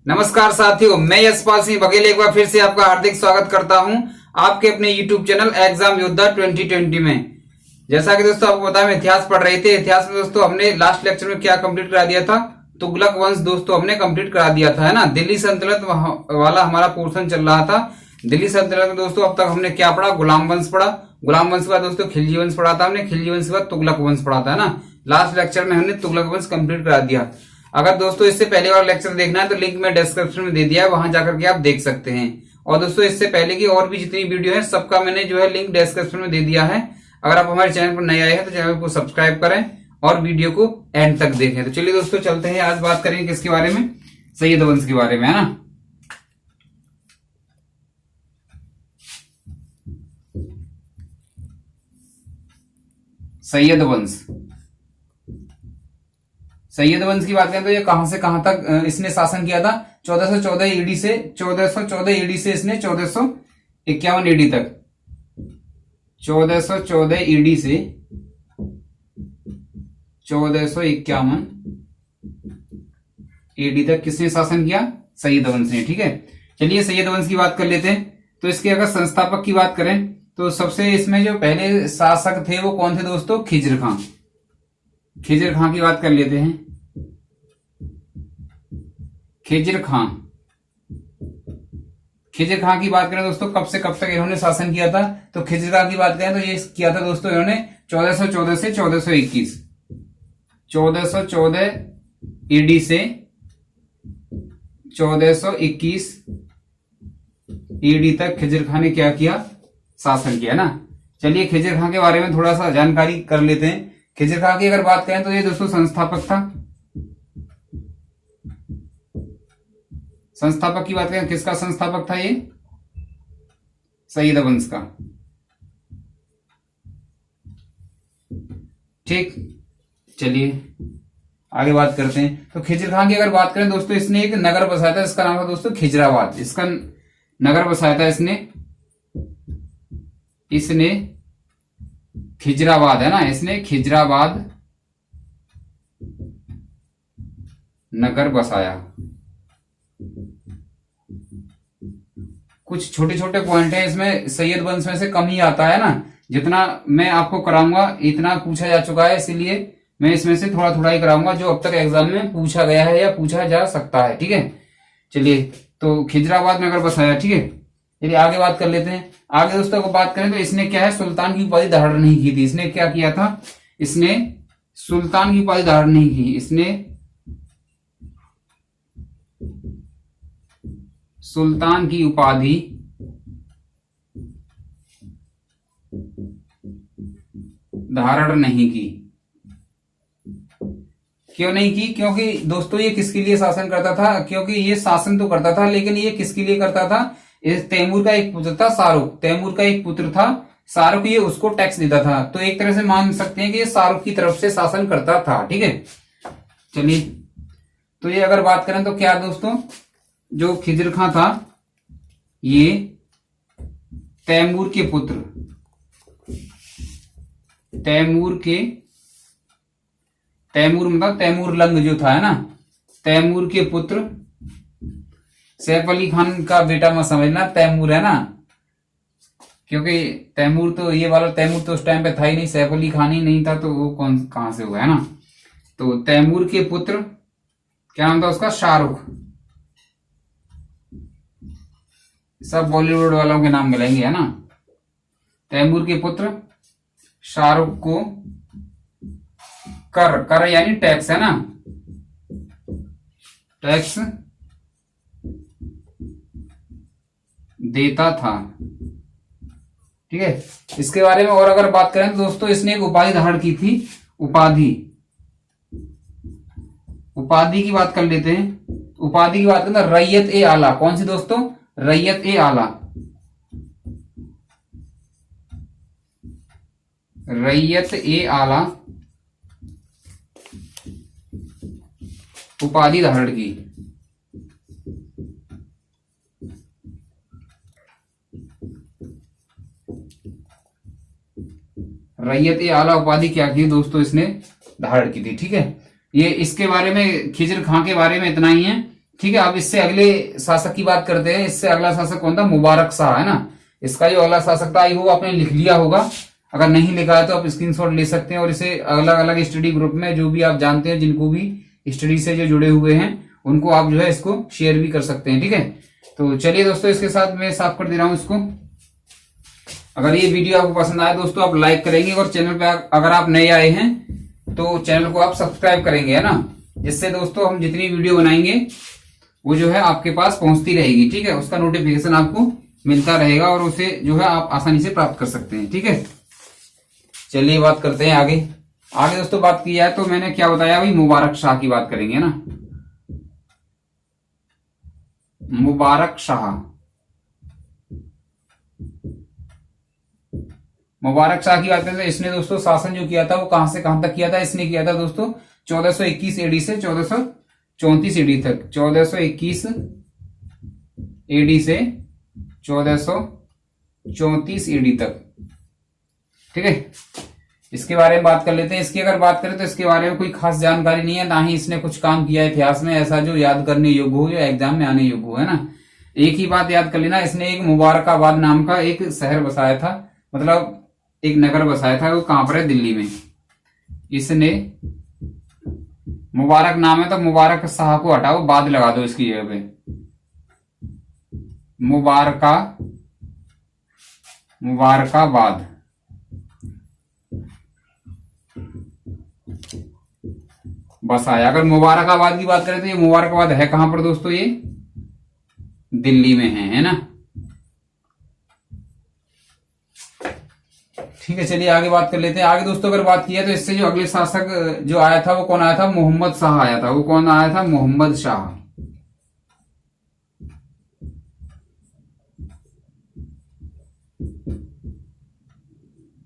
नमस्कार साथियों, मैं यशपाल सिंह बघेल एक बार फिर से आपका हार्दिक स्वागत करता हूं आपके अपने YouTube चैनल एग्जाम योद्धा 2020 में। जैसा कि दोस्तों आपको पता है, हम इतिहास पढ़ रहे थे। इतिहास में दोस्तों हमने लास्ट लेक्चर में क्या कंप्लीट करा दिया था? तुगलक वंश दोस्तों हमने कंप्लीट करा दिया था, है ना। दिल्ली सल्तनत वाला हमारा पोर्शन चल रहा था। दिल्ली सल्तनत में दोस्तों अब तक हमने क्या पढ़ा? गुलाम वंश पढ़ा। गुलाम वंश के बाद दोस्तों खिलजी वंश पढ़ा था हमने। खिलजी वंश के बाद तुगलक वंश पढ़ा था, है ना। लास्ट लेक्चर में हमने तुगलक वंश कंप्लीट करा दिया। अगर दोस्तों इससे पहले वाला लेक्चर देखना है तो लिंक मैं डिस्क्रिप्शन में दे दिया है, वहां जाकर के आप देख सकते हैं। और दोस्तों इससे पहले की और भी जितनी वीडियो है सबका मैंने जो है लिंक डिस्क्रिप्शन में दे दिया है। अगर आप हमारे चैनल पर नए आए हैं तो चैनल को सब्सक्राइब करें और वीडियो को एंड तक देखें। तो चलिए दोस्तों चलते हैं, आज बात करेंगे किसके बारे में? सैयद वंश के बारे में, है ना। सैयद वंश, सैयद वंश की बात करें तो ये कहां से कहां तक इसने शासन किया था? 1414 ईडी से 1414 ईडी से इसने 1451 ईडी तक। 1414 ईडी से 1451 ईडी तक किसने शासन किया? सैयद वंश ने। ठीक है, चलिए सैयद वंश की बात कर लेते हैं। तो इसके अगर संस्थापक की बात करें तो सबसे इसमें जो पहले शासक थे वो कौन थे दोस्तों? खिज्र खां। खिज्र खां की बात कर लेते हैं। खिज्र खां, खिज्र खां की बात करें दोस्तों कब से कब तक इन्होंने शासन किया था? तो खिज्र खां की बात करें तो ये किया था दोस्तों इन्होंने 1414 से 1421। 1414 ईडी से 1421 ईडी तक खिज्र खां ने क्या किया? शासन किया ना। चलिए खिज्र खां के बारे में थोड़ा सा जानकारी कर लेते हैं। खिज्र खां की अगर बात करें तो ये दोस्तों संस्थापक था। संस्थापक की बात करें, किसका संस्थापक था ये? सैयद वंश का। ठीक, चलिए आगे बात करते हैं। तो खिज्र खां की अगर बात करें दोस्तों, इसने एक नगर बसाया था, इसका नाम था दोस्तों खिजराबाद। इसका नगर बसाया था इसने खिजराबाद, है ना। इसने खिजराबाद नगर बसाया। कुछ छोटे छोटे पॉइंट हैं इसमें, सैयद वंश में से कम ही आता है ना। जितना मैं आपको कराऊंगा इतना पूछा जा चुका है, इसीलिए मैं इसमें से थोड़ा थोड़ा ही कराऊंगा जो अब तक एग्जाम में पूछा गया है या पूछा जा सकता है। ठीक है, चलिए तो खिजराबाद नगर बसाया। ठीक है, चलिए आगे बात कर लेते हैं। आगे दोस्तों को बात करें तो इसने क्या है? सुल्तान की उपाधि धारण नहीं की थी। इसने क्या किया था? इसने सुल्तान की उपाधि धारण नहीं की। इसने सुल्तान की उपाधि धारण नहीं की। क्यों नहीं की? क्योंकि दोस्तों ये किसके लिए शासन करता था? क्योंकि ये शासन तो करता था लेकिन ये किसके लिए करता था? तैमूर का एक पुत्र था शाहरुख। तैमूर का एक पुत्र था शाहरुख, ये उसको टैक्स देता था। तो एक तरह से मान सकते हैं कि ये शाहरुख की तरफ से शासन करता था। ठीक है, चलिए तो ये अगर बात करें तो क्या दोस्तों, जो खिज्र खां था ये तैमूर के पुत्र, तैमूर मतलब तैमूर लंग जो था, है ना। तैमूर के पुत्र, सैफ अली खान का बेटा मत समझना, तैमूर, है ना। क्योंकि तैमूर तो ये वाला तैमूर तो उस टाइम पे था ही नहीं, सैफ अली खान ही नहीं था, तो वो कौन कहां से हुआ, है ना। तो तैमूर के पुत्र, क्या नाम था उसका? शाहरुख। सब बॉलीवुड वालों के नाम मिलेंगे, है ना। तैमूर के पुत्र शाहरुख को कर यानी टैक्स, है ना, टैक्स देता था। ठीक है, इसके बारे में और अगर बात करें तो दोस्तों इसने एक उपाधि धारण की थी। उपाधि की बात कर लेते हैं। उपाधि की बात करें तो रैयत ए आला। कौन सी दोस्तों? रैयत ए आला। रैयत ए आला उपाधि धारण की। रैयत ए आला उपाधि क्या की दोस्तों? इसने धारण की थी। ठीक है, ये इसके बारे में खिज्र खां के बारे में इतना ही है। ठीक है, अब इससे अगले शासक की बात करते हैं। इससे अगला शासक कौन था? मुबारक शाह, है ना। इसका जो अगला शासक था, आई होप आपने लिख लिया होगा। अगर नहीं लिखा है तो आप स्क्रीनशॉट ले सकते हैं और इसे अलग अलग स्टडी ग्रुप में जो भी आप जानते हैं, जिनको भी स्टडी से जो जुड़े हुए हैं, उनको आप जो है इसको शेयर भी कर सकते हैं। ठीक है, तो चलिए दोस्तों, इसके साथ मैं साफ कर दे रहा हूं इसको। अगर ये वीडियो आपको पसंद आए दोस्तों, आप लाइक करेंगे और चैनल पे अगर आप नए आए हैं तो चैनल को आप सब्सक्राइब करेंगे, है ना। जिससे दोस्तों हम जितनी वीडियो बनाएंगे वो जो है आपके पास पहुंचती रहेगी। ठीक है, उसका नोटिफिकेशन आपको मिलता रहेगा और उसे जो है आप आसानी से प्राप्त कर सकते हैं। ठीक है, चलिए बात करते हैं आगे। आगे दोस्तों बात की जाए तो मैंने क्या बताया, अभी मुबारक शाह की बात करेंगे ना। मुबारक शाह, मुबारक शाह की बात करें तो इसने दोस्तों शासन जो किया था वो कहां से कहां तक किया था? इसने किया था दोस्तों 1421 एडी से 1434 एडी तक। 1421 एडी से 1434 एडी तक। ठीक है, इसके बारे में बात कर लेते हैं। इसकी अगर बात करें तो इसके बारे में कोई खास जानकारी नहीं है, ना ही इसने कुछ काम किया इतिहास में ऐसा जो याद करने योग्य हो या एग्जाम में आने योग्य हो, है ना। एक ही बात याद कर लेना, इसने एक मुबारकाबाद नाम का एक शहर बसाया था, मतलब एक नगर बसाया था। वो कहां पर है? दिल्ली में। इसने मुबारक नाम है तो मुबारक शाह को हटाओ, बाद लगा दो इसकी जगह पे। मुबारकाबाद बसाया। अगर मुबारकाबाद की बात करें तो ये मुबारकाबाद है कहां पर दोस्तों? ये दिल्ली में है ना। ठीक है, चलिए आगे बात कर लेते हैं। आगे दोस्तों अगर बात की है तो इससे जो अगले शासक जो आया था वो कौन आया था? मोहम्मद शाह आया था। वो कौन आया था? मोहम्मद शाह।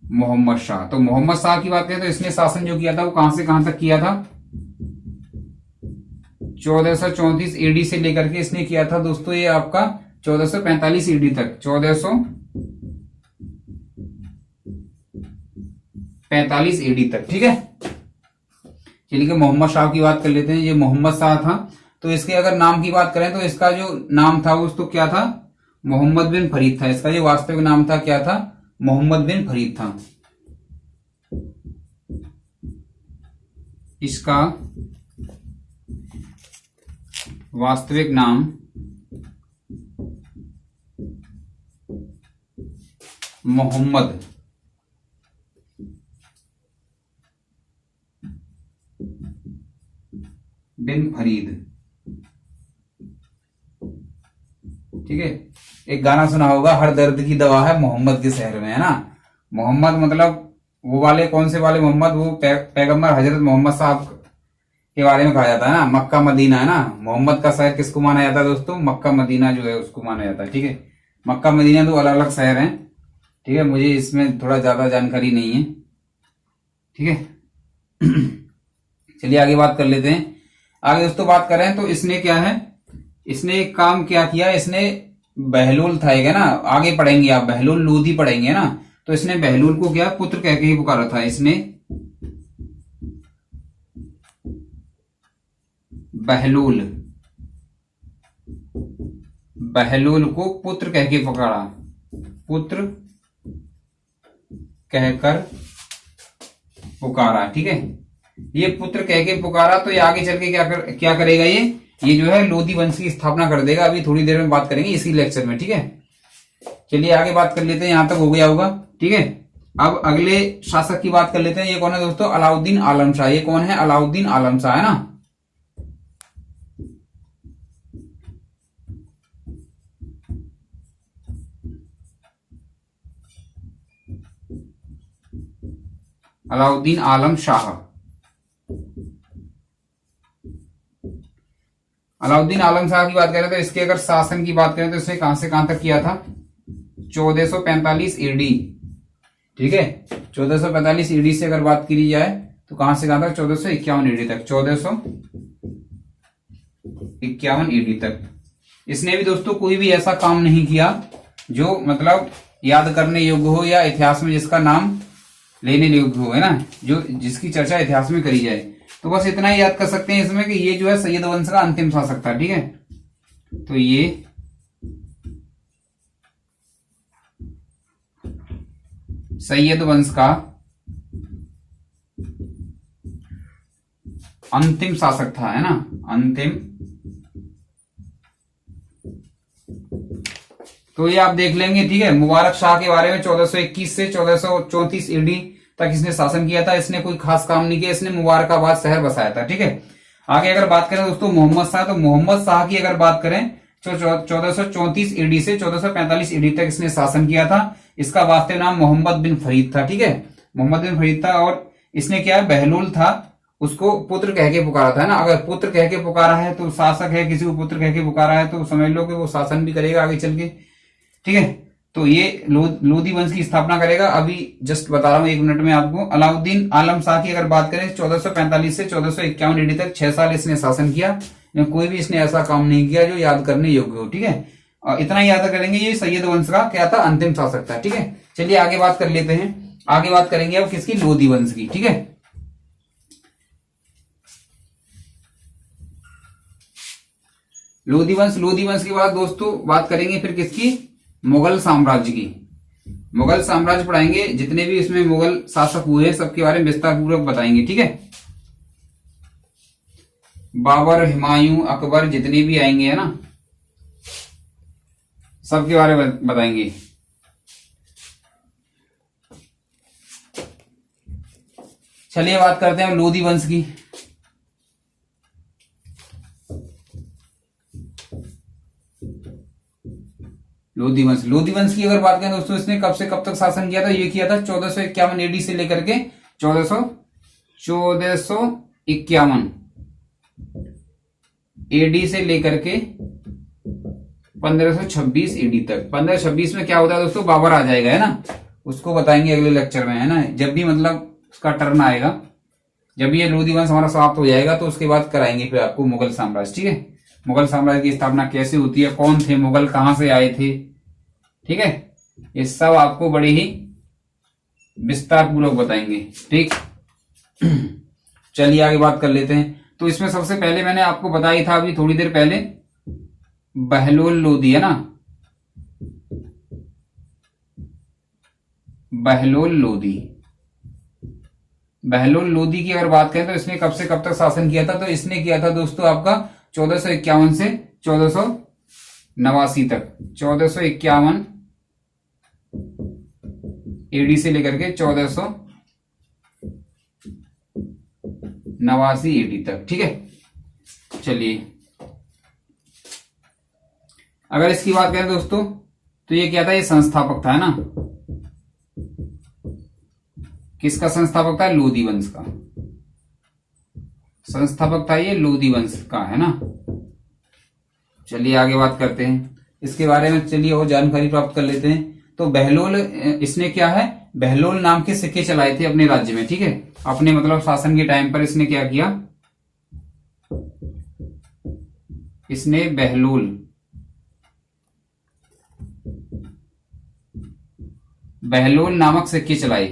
मोहम्मद शाह, तो मोहम्मद शाह की बात करें तो इसने शासन जो किया था वो कहां से कहां तक किया था? 1434 एडी से लेकर के इसने किया था दोस्तों ये आपका 1445 एडी तक। 1445 एडी तक। ठीक है, चलिए मोहम्मद शाह की बात कर लेते हैं। ये मोहम्मद शाह था, तो इसके अगर नाम की बात करें तो इसका जो नाम था वो तो क्या था? मोहम्मद बिन फरीद था। इसका जो वास्तविक नाम था क्या था? मोहम्मद बिन फरीद था। इसका वास्तविक नाम मोहम्मद बिन फरीद। ठीक है, एक गाना सुना होगा, हर दर्द की दवा है मोहम्मद के शहर में, है ना। मोहम्मद मतलब वो वाले कौन से वाले मोहम्मद? वो पैगंबर हजरत मोहम्मद साहब के बारे में कहा जाता है ना। मक्का मदीना, है ना। मोहम्मद का शहर किसको माना जाता है दोस्तों? मक्का मदीना जो है उसको माना जाता है। ठीक है, मक्का मदीना दो अलग अलग शहर हैं। ठीक है, मुझे इसमें थोड़ा ज्यादा जानकारी नहीं है। ठीक है, चलिए आगे बात कर लेते हैं। आगे दोस्तों बात करें तो इसने क्या है, इसने एक काम क्या किया, इसने बहलोल था, है ना। आगे पढ़ेंगे आप, बहलोल लोधी पढ़ेंगे ना। तो इसने बहलोल को क्या पुत्र कह के ही पुकारा था। इसने बहलोल को पुत्र कह के पुकारा, पुत्र कहकर पुकारा। ठीक है, ये पुत्र कह के पुकारा, तो ये आगे चल के क्या करेगा? ये जो है लोधी वंश की स्थापना कर देगा। अभी थोड़ी देर में बात करेंगे इसी लेक्चर में। ठीक है, चलिए आगे बात कर लेते हैं। यहां तक हो गया होगा। ठीक है, अब अगले शासक की बात कर लेते हैं। ये कौन है दोस्तों? अलाउद्दीन आलम शाह। ये कौन है? अलाउद्दीन आलम शाह, है ना। अलाउद्दीन आलम शाह। अलाउद्दीन आलम शाह की बात करें तो इसके अगर शासन की बात करें तो इसने कहां से कहां तक किया था? 1445 एडी। ठीक है, 1445 एडी से अगर बात की जाए तो कहां से कहां तक? 1451 एडी तक। 1451 एडी तक इसने भी दोस्तों कोई भी ऐसा काम नहीं किया जो मतलब याद करने योग्य हो या इतिहास में जिसका नाम लेने योग्य हो, है ना, जो जिसकी चर्चा इतिहास में करी जाए। तो बस इतना ही याद कर सकते हैं इसमें कि ये जो है सैयद वंश का अंतिम शासक था। ठीक है, तो ये सैयद वंश का अंतिम शासक था, है ना, अंतिम। तो ये आप देख लेंगे, ठीक है। मुबारक शाह के बारे में 1421 से 1434 ईडी तक इसने शासन किया था। इसने कोई खास काम नहीं किया, इसने मुबारकाबाद शहर बसाया था, ठीक है। आगे अगर बात करें दोस्तों मोहम्मद शाह, तो मोहम्मद शाह की अगर बात करें तो 1434 ईडी से 1445 ईडी तक इसने शासन किया था। इसका वास्तविक नाम मोहम्मद बिन फरीद था, ठीक है, मोहम्मद बिन फरीद था। और इसने क्या है, बहलोल था, उसको पुत्र कह के पुकारा था, है ना। अगर पुत्र कह के पुकारा है तो शासक है, किसी को पुत्र कह के पुकारा है तो समझ लो कि वो शासन भी करेगा आगे चल के, ठीक है। तो ये लोधी वंश की स्थापना करेगा। अभी जस्ट बता रहा हूं 1 मिनट में आपको। अलाउद्दीन आलम शाह की अगर बात करें 1445 से 1451 ईडी तक 6 साल इसने शासन किया। कोई भी इसने ऐसा काम नहीं किया जो याद करने योग्य हो, ठीक है। और इतना ही याद करेंगे, ये सैयद वंश का क्या था, अंतिम शासक था, ठीक है। चलिए आगे बात कर लेते हैं। आगे बात करेंगे अब किसकी, लोधी वंश की, ठीक है। लोधी वंश की बात दोस्तों बात करेंगे फिर किसकी, मुगल साम्राज्य की। मुगल साम्राज्य पढ़ाएंगे, जितने भी इसमें मुगल शासक हुए हैं सबके बारे में विस्तार पूर्वक बताएंगे, ठीक है। बाबर, हुमायूं, अकबर, जितने भी आएंगे, है ना, सबके बारे में बताएंगे। चलिए बात करते हैं लोधी वंश की। लोधी वंश की अगर बात करें दोस्तों, इसने कब से कब तक शासन किया था, ये किया था 1451 एडी से लेकर के 1451 एडी से लेकर के 1526 एडी तक। 1526 में क्या होता है दोस्तों, बाबर आ जाएगा, है ना, उसको बताएंगे अगले लेक्चर में, है ना। जब भी मतलब उसका टर्न आएगा, जब ये लोधी वंश हमारा समाप्त हो जाएगा तो उसके बाद कराएंगे फिर आपको मुगल साम्राज्य, ठीक है। मुगल साम्राज्य की स्थापना कैसे होती है, कौन थे मुगल, कहां से आए थे, ठीक है। ये सब आपको बड़ी ही विस्तार पूर्वक बताएंगे, ठीक। चलिए आगे बात कर लेते हैं। तो इसमें सबसे पहले मैंने आपको बताया था अभी थोड़ी देर पहले, बहलोल लोधी, है ना, बहलोल लोधी की अगर बात करें तो इसने कब से कब तक शासन किया था, तो इसने किया था दोस्तों आपका 1451 से 1489 तक। 1451 एडी से लेकर के 1489 एडी तक, ठीक है। चलिए अगर इसकी बात करें दोस्तों तो ये क्या था, ये संस्थापक था, है ना। किसका संस्थापक था, लोधी वंश का संस्थापक था ये, लोधी वंश का, है ना। चलिए आगे बात करते हैं इसके बारे में। चलिए और जानकारी प्राप्त कर लेते हैं। तो बहलोल, इसने क्या है, बहलोल नाम के सिक्के चलाए थे अपने राज्य में, ठीक है। अपने मतलब शासन के टाइम पर इसने क्या किया, इसने बहलोल नामक सिक्के चलाए।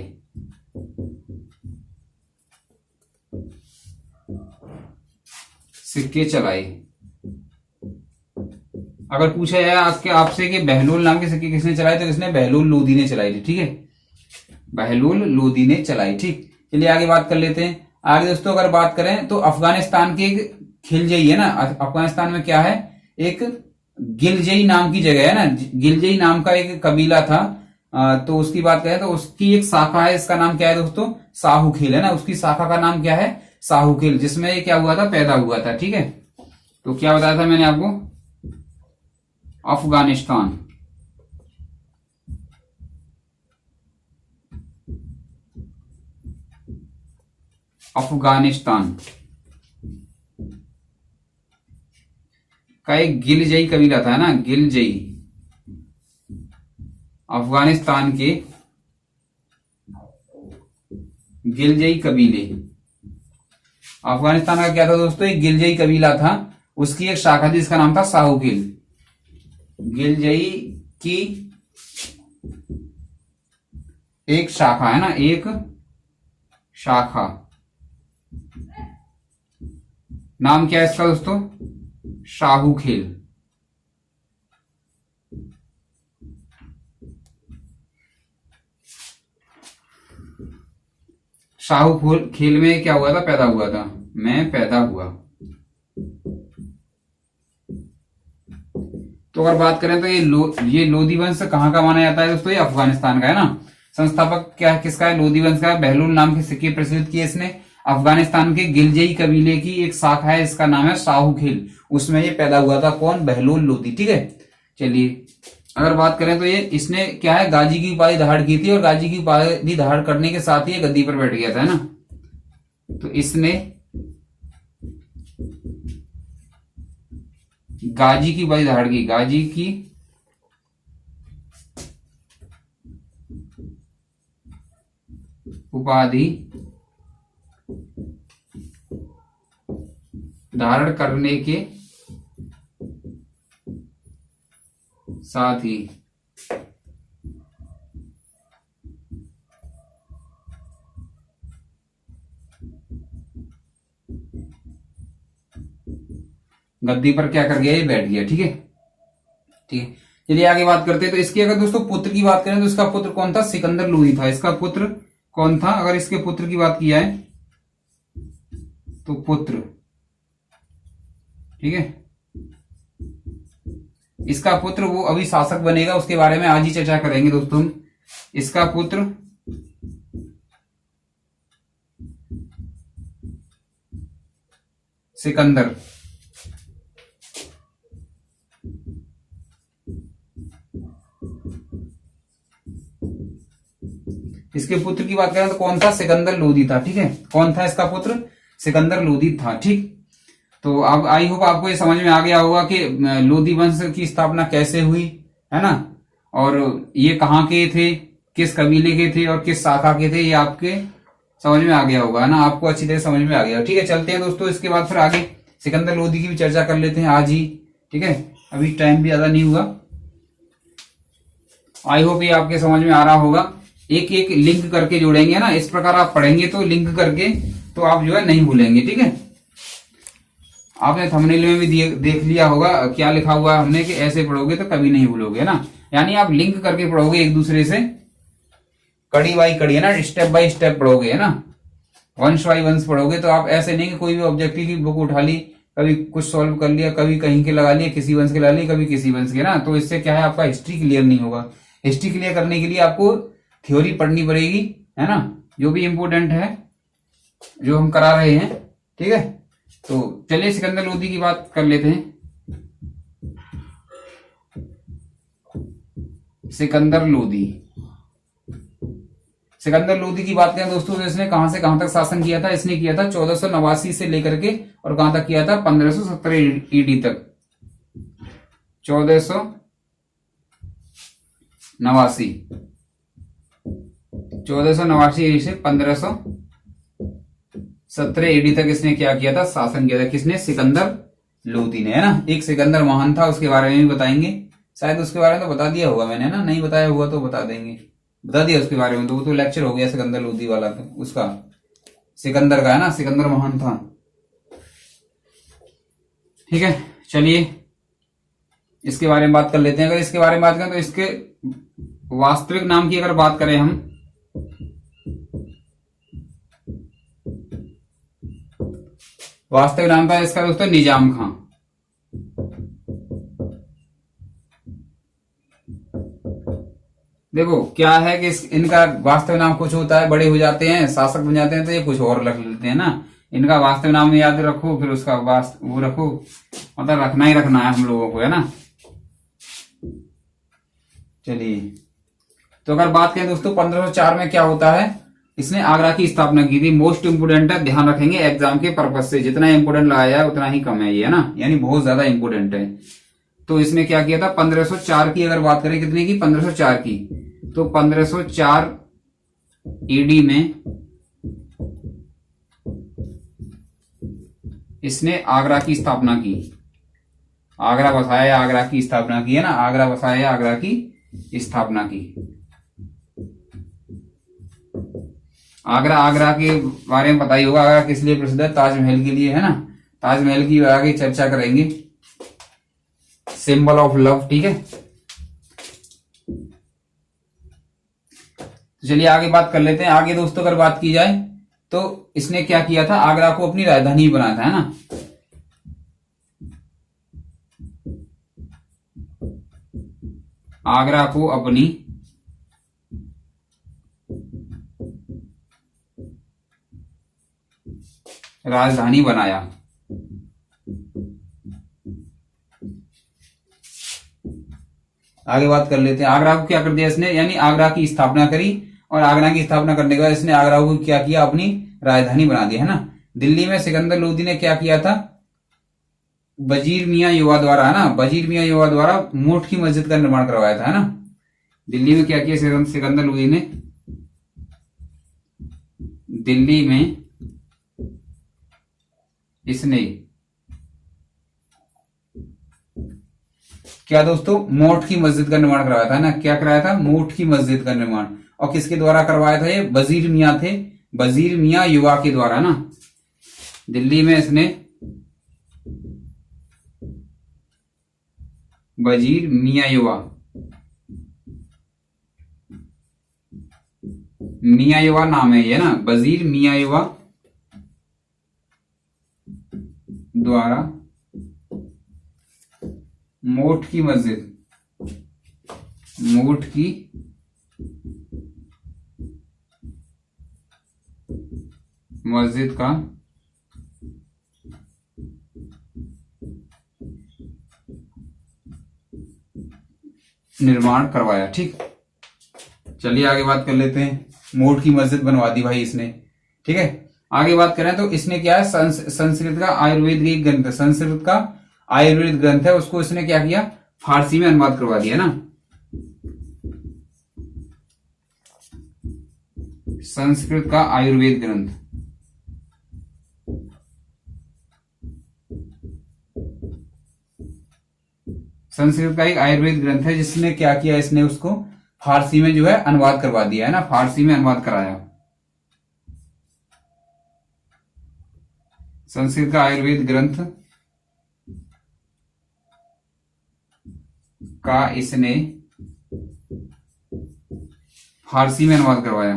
अगर पूछा जाए आपसे कि बहलोल नाम के सिक्के किसने चलाए, तो किसने, बहलोल लोधी ने चलाई थी, ठीक है। बहलोल लोधी ने चलाई, ठीक। चलिए आगे बात कर लेते हैं। आगे दोस्तों अगर बात करें तो अफगानिस्तान के एक खिलजई, है ना, अफगानिस्तान में क्या है, एक गिलजई नाम की जगह है ना, गिलजई नाम का एक कबीला था। तो उसकी बात करें तो उसकी एक शाखा है, इसका नाम क्या है दोस्तों, साहूखेल, है ना। उसकी शाखा का नाम क्या है, साहूखेल, जिसमें ये क्या हुआ था, पैदा हुआ था, ठीक है। तो क्या बताया था मैंने आपको, अफगानिस्तान, का एक गिलजई कबीला था, है ना, गिलजई। अफगानिस्तान के गिलजई कबीले, अफगानिस्तान का क्या था दोस्तों, एक गिलजई कबीला था, उसकी एक शाखा थी, इसका नाम था साहूखेल। गिलजई की एक शाखा, है ना, एक शाखा, नाम क्या है इसका दोस्तों, साहूखेल, शाहू खेल में क्या हुआ था, पैदा हुआ था, मैं पैदा हुआ। तो अगर बात करें तो ये लोधी वंश कहाँ का माना जाता है दोस्तों, ये अफगानिस्तान का है ना। संस्थापक क्या है, किसका है, लोधी वंश का है। बहलूल नाम के सिक्के प्रचलित किए इसने। अफगानिस्तान के गिलजई कबीले की एक शाखा है, इसका नाम है शाहू खेल, उसमें ये पैदा हुआ था। कौन, बहलूल लोधी। ठीक है, चलिए अगर बात करें तो ये इसने क्या है, गाजी की उपाधि धारण की थी, और गाजी की उपाधि धारण करने के साथ ही ये गद्दी पर बैठ गया था, है ना। तो इसने गाजी की उपाधि धारण की, गाजी की उपाधि धारण करने के साथ ही गद्दी पर क्या कर गया, ये बैठ गया। ठीक है, ठीक है, चलिए आगे बात करते हैं। तो इसकी अगर दोस्तों पुत्र की बात करें तो इसका पुत्र कौन था, सिकंदर लोधी था। इसका पुत्र कौन था, अगर इसके पुत्र की बात किया है तो पुत्र, ठीक है, इसका पुत्र वो अभी शासक बनेगा, उसके बारे में आज ही चर्चा करेंगे दोस्तों। इसका पुत्र सिकंदर, इसके पुत्र की बात करें तो कौन था, सिकंदर लोधी था। ठीक है, कौन था इसका पुत्र, सिकंदर लोधी था। ठीक, तो अब आई होप आपको ये समझ में आ गया होगा कि लोधी वंश की स्थापना कैसे हुई, है ना, और ये कहाँ के थे, किस कबीले के थे और किस शाखा के थे, ये आपके समझ में आ गया होगा, है ना, आपको अच्छी तरह समझ में आ गया। ठीक है, चलते हैं दोस्तों, इसके बाद फिर आगे सिकंदर लोधी की भी चर्चा कर लेते हैं आज ही। ठीक है, अभी टाइम भी ज्यादा नहीं हुआ। आई होप ये आपके समझ में आ रहा होगा। एक एक लिंक करके जोड़ेंगे ना, इस प्रकार आप पढ़ेंगे तो लिंक करके, तो आप जो है नहीं भूलेंगे। ठीक है, आपने थंबनेल में भी देख लिया होगा क्या लिखा हुआ है हमने, कि ऐसे पढ़ोगे तो कभी नहीं भूलोगे, ना, यानी आप लिंक करके पढ़ोगे एक दूसरे से, कड़ी बाई कड़ी, है ना, स्टेप बाय स्टेप पढ़ोगे, है ना, वंश बाई वंश पढ़ोगे। तो आप ऐसे नहीं कि कोई भी ऑब्जेक्टिव की बुक उठा ली, कभी कुछ सॉल्व कर लिया, कभी कहीं के लगा लिया, किसी वंश के लगा लिया, कभी किसी वंश के, ना, तो इससे क्या है, आपका हिस्ट्री क्लियर नहीं होगा। हिस्ट्री क्लियर करने के लिए आपको थ्योरी पढ़नी पड़ेगी, है ना, जो भी इंपोर्टेंट है जो हम करा रहे हैं। ठीक है, तो चलिए सिकंदर लोधी की बात कर लेते हैं। सिकंदर लोधी, सिकंदर लोधी की बात करें दोस्तों तो इसने कहां से कहां तक शासन किया था, इसने किया था 1489 से लेकर के, और कहां तक किया था, 1517 ईडी तक। 1489 से 1517 ईडी तक इसने क्या किया था, शासन किया था। किसने, सिकंदर लोधी ने, है ना। एक सिकंदर महान था, उसके बारे में भी बताएंगे, शायद उसके बारे में तो बता दिया होगा मैंने, ना, नहीं बताया हुआ तो बता देंगे, बता दिया उसके बारे में, तो वो तो लेक्चर हो गया सिकंदर लोधी वाला, तो उसका सिकंदर का, है ना, सिकंदर महान था। ठीक है, चलिए इसके बारे में बात कर लेते हैं। अगर इसके बारे में बात करें तो इसके वास्तविक नाम की अगर बात करें हम, वास्तविक नाम था इसका दोस्तों निजाम खां। देखो क्या है कि इनका वास्तविक नाम कुछ होता है, बड़े हो जाते हैं, शासक बन जाते हैं, तो ये कुछ और रख लेते हैं ना। इनका वास्तविक नाम याद रखो, फिर उसका वो रखो, मतलब रखना ही रखना है हम लोगों को, है ना। चलिए, तो अगर बात करें दोस्तों 1504 में क्या होता है, इसने आगरा की स्थापना की थी। मोस्ट इंपोर्टेंट है, ध्यान रखेंगे एग्जाम के पर्पज से, जितना इंपोर्टेंट लगाया है उतना ही कम है ये, है ना, यानी बहुत ज्यादा इंपोर्टेंट है। तो इसने क्या किया था, 1504 की अगर बात करें, कितने की, 1504 की, तो 1504 ईडी में इसने आगरा की स्थापना की, आगरा बसाया, आगरा की स्थापना की, है ना, आगरा बसाया, आगरा की स्थापना की। आगरा के बारे में पता ही होगा, आगरा किस लिए प्रसिद्ध है, ताजमहल के लिए, है ना, ताजमहल की आगे चर्चा करेंगे, सिंबल ऑफ लव। ठीक है, तो चलिए आगे बात कर लेते हैं। आगे दोस्तों अगर बात की जाए तो इसने क्या किया था, आगरा को अपनी राजधानी बनाया था, है ना। आगरा को अपनी राजधानी बनाया। आगे बात कर लेते हैं, आगरा को क्या कर दिया इसने, यानी आगरा की स्थापना करी, और आगरा की स्थापना करने के बाद इसने आगरा को क्या किया, अपनी राजधानी बना दिया, है ना। दिल्ली में सिकंदर लोदी ने क्या किया था, वजीर मियां युवा द्वारा, है ना, वजीर मियां युवा द्वारा मोठ की मस्जिद का निर्माण करवाया था, है ना। दिल्ली में क्या किया सिकंदर लोदी ने, दिल्ली में इसने क्या दोस्तों, मोठ की मस्जिद का निर्माण करवाया था ना। क्या कराया था, मोठ की मस्जिद का निर्माण। और किसके द्वारा करवाया था, ये वजीर मियां थे, वजीर मियां युवा के द्वारा ना। दिल्ली में इसने वजीर मियां युवा, मियां युवा नाम है ये ना, वजीर मियां युवा द्वारा मोठ की मस्जिद, मोठ की मस्जिद का निर्माण करवाया। ठीक, चलिए आगे बात कर लेते हैं। मोठ की मस्जिद बनवा दी भाई इसने, ठीक है। आगे बात करें तो इसने क्या है, संस्कृत का आयुर्वेद एक ग्रंथ, संस्कृत का आयुर्वेद ग्रंथ है, उसको इसने क्या किया, फारसी में अनुवाद करवा दिया ना। संस्कृत का आयुर्वेद ग्रंथ, संस्कृत का एक आयुर्वेद ग्रंथ है, जिसने क्या किया, इसने उसको फारसी में जो है अनुवाद करवा दिया, है ना, फारसी में अनुवाद कराया। संस्कृत का आयुर्वेद ग्रंथ का इसने फारसी में अनुवाद करवाया।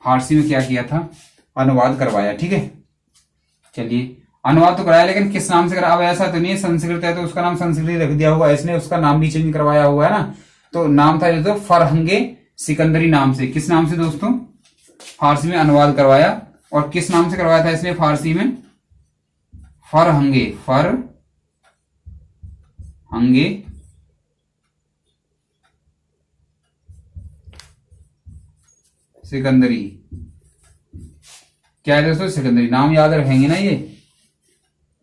फारसी में क्या किया था, अनुवाद करवाया, ठीक है। चलिए, अनुवाद तो कराया, लेकिन किस नाम से कराया, अब ऐसा तो नहीं है, संस्कृत है तो उसका नाम संस्कृत रख दिया होगा, इसने उसका नाम भी चेंज करवाया हुआ है ना। तो नाम था दोस्तों फरहंगे सिकंदरी नाम से। किस नाम से दोस्तों, फारसी में अनुवाद करवाया। और किस नाम से करवाया था इसने फारसी में, फरहंगे, फरहंगे सिकंदरी। क्या है दोस्तों, सिकंदरी। नाम याद रखेंगे ना ये,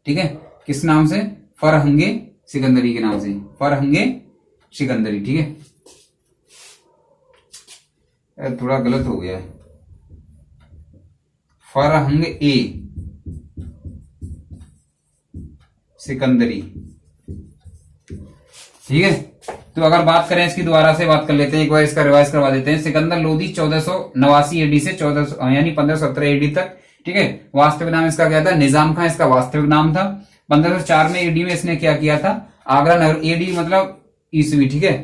ठीक है। किस नाम से, फरहंगे सिकंदरी के नाम से, फरहंगे सिकंदरी, ठीक है। थोड़ा गलत हो गया है, फरहंग ए सिकंदरी, ठीक है। तो अगर बात करें इसकी, दोबारा से बात कर लेते हैं, एक बार इसका रिवाइज करवा देते हैं। सिकंदर लोदी 1489 एडी से 1400 यानी 1517 एडी तक, ठीक है। वास्तविक नाम इसका क्या था, निजाम खां इसका वास्तविक नाम था। 1504 में एडी में इसने क्या किया था, आगरा नगर, एडी मतलब ईस्वी, ठीक है।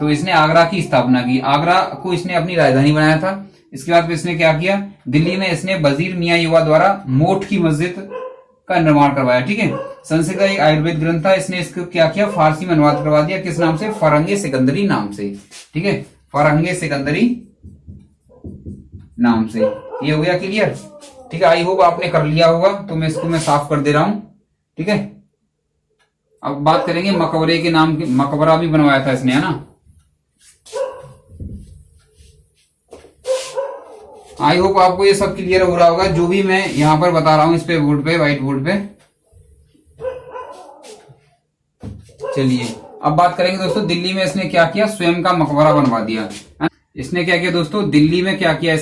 तो इसने आगरा की स्थापना की, आगरा को इसने अपनी राजधानी बनाया था। इसके बाद इसने क्या किया, दिल्ली में इसने वजीर मियां युवा द्वारा मोठ की मस्जिद का निर्माण करवाया, ठीक है। संस्कृत का एक आयुर्वेद ग्रंथ था, इसने इसको क्या किया, फारसी में अनुवाद करवा दिया। किस नाम से, फरहंगे सिकंदरी नाम से, ठीक है, फरहंगे सिकंदरी नाम से। ये हो गया क्लियर, ठीक है। आई होप आपने कर लिया होगा, तो मैं इसको साफ कर दे रहा हूं, ठीक है। अब बात करेंगे मकबरे के नाम की, मकबरा भी बनवाया था इसने, है ना। आई होप आपको ये सब क्लियर हो रहा होगा, जो भी मैं यहां पर बता रहा हूं इस पे बोर्ड पे, व्हाइट बोर्ड पे। चलिए अब बात करेंगे दोस्तों, दिल्ली में इसने क्या किया, स्वयं का मकबरा बनवा दिया। इसने क्या किया दोस्तों, दिल्ली में क्या किया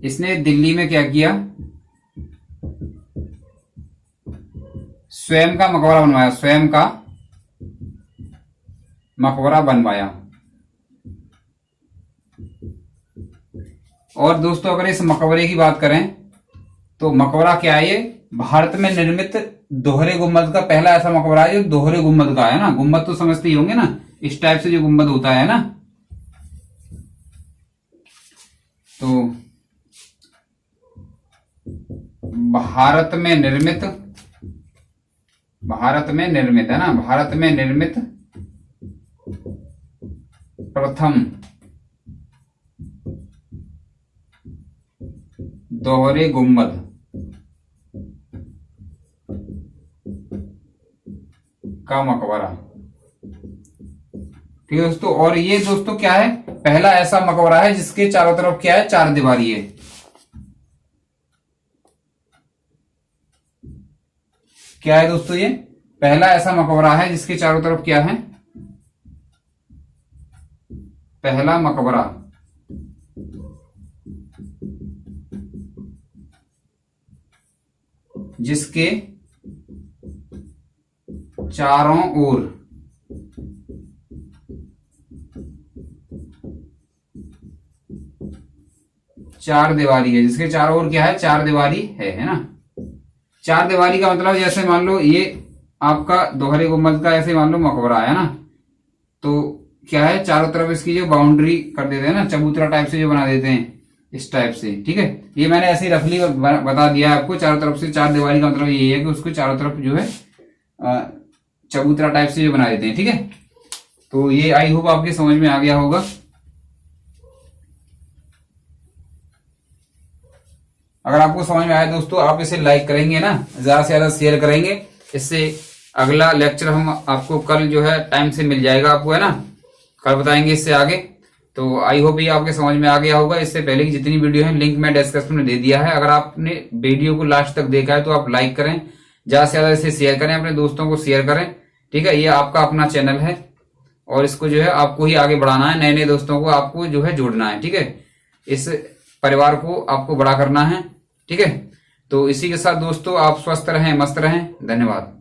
इसने दिल्ली में क्या किया, स्वयं का मकबरा बनवाया, स्वयं का मकबरा बनवाया। और दोस्तों अगर इस मकबरे की बात करें तो मकबरा क्या है ये? भारत में निर्मित दोहरे गुम्बद का पहला ऐसा मकबरा है जो दोहरे गुम्बद का है ना। गुम्बद तो समझते ही होंगे ना, इस टाइप से जो गुम्बद होता है ना। तो भारत में निर्मित है ना, भारत में निर्मित प्रथम दोहरे गुम्बद का मकबरा। ठीक है दोस्तों, और ये दोस्तों क्या है? पहला ऐसा मकबरा है जिसके चारों तरफ क्या है? चार दीवारी है। क्या है दोस्तों? ये पहला ऐसा मकबरा है जिसके चारों तरफ क्या है? पहला मकबरा जिसके चारों ओर चार दीवारी है। जिसके चारों ओर क्या है? चार दीवारी है ना। चार दीवारी का मतलब जैसे मान लो ये आपका दोहरे गुम्बद का ऐसे मान लो मकबरा है ना, तो क्या है? चारों तरफ इसकी जो बाउंड्री कर देते हैं ना, चबूतरा टाइप से जो बना देते हैं इस टाइप से। ठीक है, ये मैंने ऐसे ही रफली बता दिया आपको। चारों तरफ से चार दीवारी का मतलब ये है कि उसको चारों तरफ जो है चबूतरा टाइप से जो बना देते हैं। ठीक है, तो ये आई होप आपके समझ में आ गया होगा। अगर आपको समझ में आया दोस्तों, आप इसे लाइक करेंगे ना, ज्यादा से ज्यादा शेयर करेंगे। इससे अगला लेक्चर हम आपको कल जो है टाइम से मिल जाएगा आपको, है ना। कल बताएंगे इससे आगे। तो आई होप ये आपके समझ में आ गया होगा। इससे पहले की जितनी वीडियो है लिंक मैं डिस्क्रिप्शन में दे दिया है। अगर आपने वीडियो को लास्ट तक देखा है तो आप लाइक करें, ज्यादा से ज्यादा इसे शेयर करें, अपने दोस्तों को शेयर करें। ठीक है, ये आपका अपना चैनल है और इसको जो है आपको ही आगे बढ़ाना है। नए नए दोस्तों को आपको जो है जोड़ना है। ठीक है, इस परिवार को आपको बड़ा करना है। ठीक है, तो इसी के साथ दोस्तों आप स्वस्थ रहें, मस्त रहें। धन्यवाद।